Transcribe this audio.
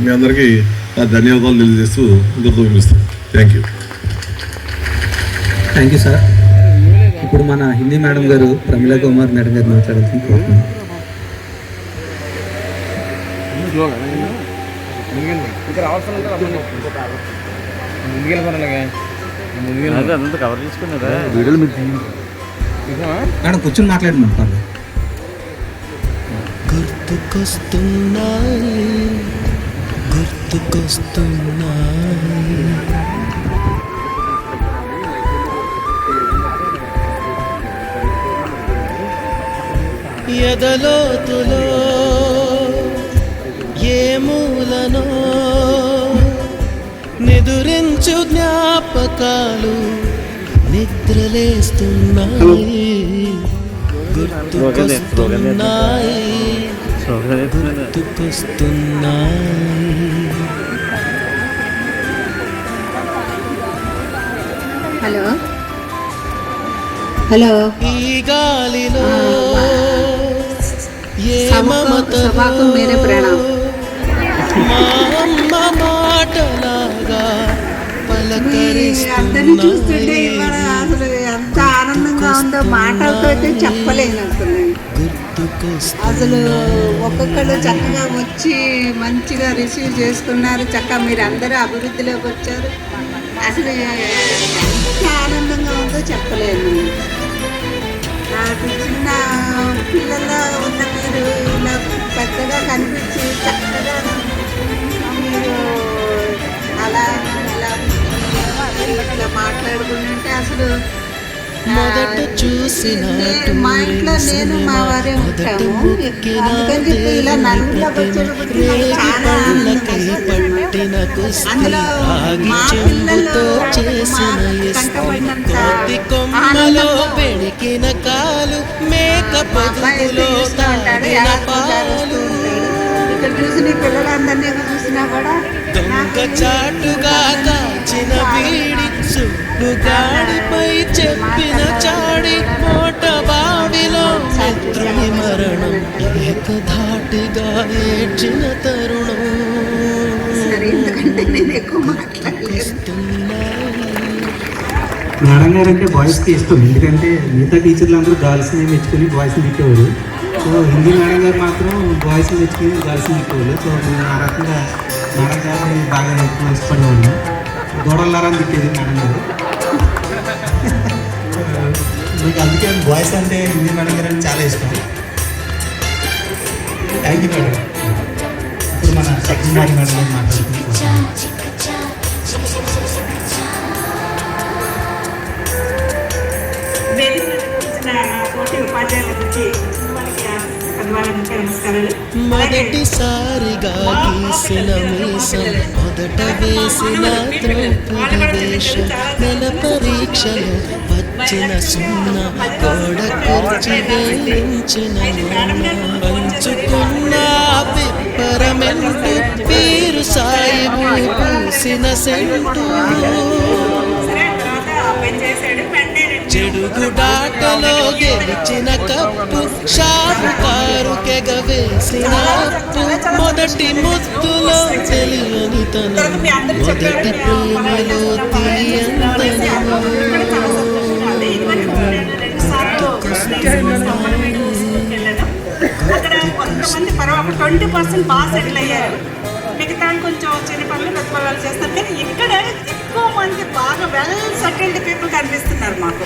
మీ అందరికీ ధన్యవాదాలు తెలియజేస్తూ ముగిస్తాను. Thank you sir. ఇప్పుడు మన హిందీ మేడం గారు ప్రమిళ కుమార్ మేడం గారు మాట్లాడుతున్నారు. అదంతా కవర్ చేసుకున్నారా వీడియోలు మేడం కూర్చొని మాట్లాడమంటారు. ఎదలోతులో ఏ మూలనో నిదురించు జ్ఞాపకాలు నిద్రలేస్తున్నాయి, గుర్తుకొస్తున్నాయి, గుర్తుకొస్తున్నాయి. హలో హలో, ఈ గాలిలో ఏ సభకు మేరే ప్రణామ్. మా అమ్మ మాటలాగా అందరినీ చూస్తుంటే ఇవాళ అసలు ఎంత ఆనందంగా ఉందో మాటలతో అయితే చెప్పలేను. అసలు ఒక్కొక్కళ్ళు చక్కగా వచ్చి మంచిగా రిసీవ్ చేసుకున్నారు. చక్కగా మీరు అందరూ అభివృద్ధిలోకి వచ్చారు. అసలు ఎంత ఆనందంగా ఉందో చెప్పలేను. నాకు చిన్న పిల్లల్లో ఉన్న మీరు ఇలా పెద్దగా కనిపించి చక్కగా మీరు అలా ఇట్లా మాట్లాడుకుంటుంటే అసలు మొదట చూసిన మా ఇంట్లో నేను మా వారే ఉంటాము. అందుకని చెప్పి ఇలా నలుగురిలోకి వచ్చేటప్పుడు చాలా అందులో మా పిల్లలు కంటపడినంత కొమ్మలో పెడికిన కాలు మేక పదులో తాడిన పాలు ఇక్కడ చూసిన పిల్లలందరినీ చూసినా కూడా దొంగ చాటుగా కాచిన వీడి సుబ్బుగాడిపై చెప్పిన చాడి మోట బావిలో శత్రుని మరణం ఏకధాటిగా ఏడ్చిన తరుణం. మేడం గారు అంటే బాయ్స్కి ఇష్టం, ఎందుకంటే మిగతా టీచర్లు అందరూ గర్ల్స్ని మెచ్చుకొని బాయ్స్ని తిట్టేవారు. సో హిందీ మేడం గారు మాత్రం బాయ్స్ని మెచ్చుకొని గర్ల్స్ని తిట్టేవారు. సో నేను ఆ రకంగా మేడం గారిని బాగా ఎక్కువ ఇష్టపడేవాడిని. గొడవలారని తిట్టేది మేడం గారు. మీకు అందుకే బాయ్స్ అంటే హిందీ మేడం గారు అంటే చాలా ఇష్టం. Thank you madam. ఇప్పుడు మన సెకండ్ మేడం గారు మాట్లాడుతున్నాం. మొదటిసారిగా గీసిన మీసం, మొదట వేసిన ద్రౌపది వేషం, నెల పరీక్షలో వచ్చిన సున్నా, గోడ కుర్చి వేయించిన పంచుకున్న పిప్పరమెంటు, వీరు సాయిబు పూసిన సెంటు, చెడుగుడాటలో గెలిచిన కప్పు, షాపుకారుకెగ వేసిన అప్పు, మొదటి ముద్దులో తెలియని తనం, మొదటి ప్రేమలో తీయంతనం. కొంతమంది 20% బాగా సెటిల్ అయ్యారు. మిగతా కొంచెం చిన్న పనులు పెద్ద పనులు చేస్తారు. కానీ ఇక్కడ ఎక్కువ మంది బాగా వెల్ సెటిల్డ్ పీపుల్ కనిపిస్తున్నారు మాకు.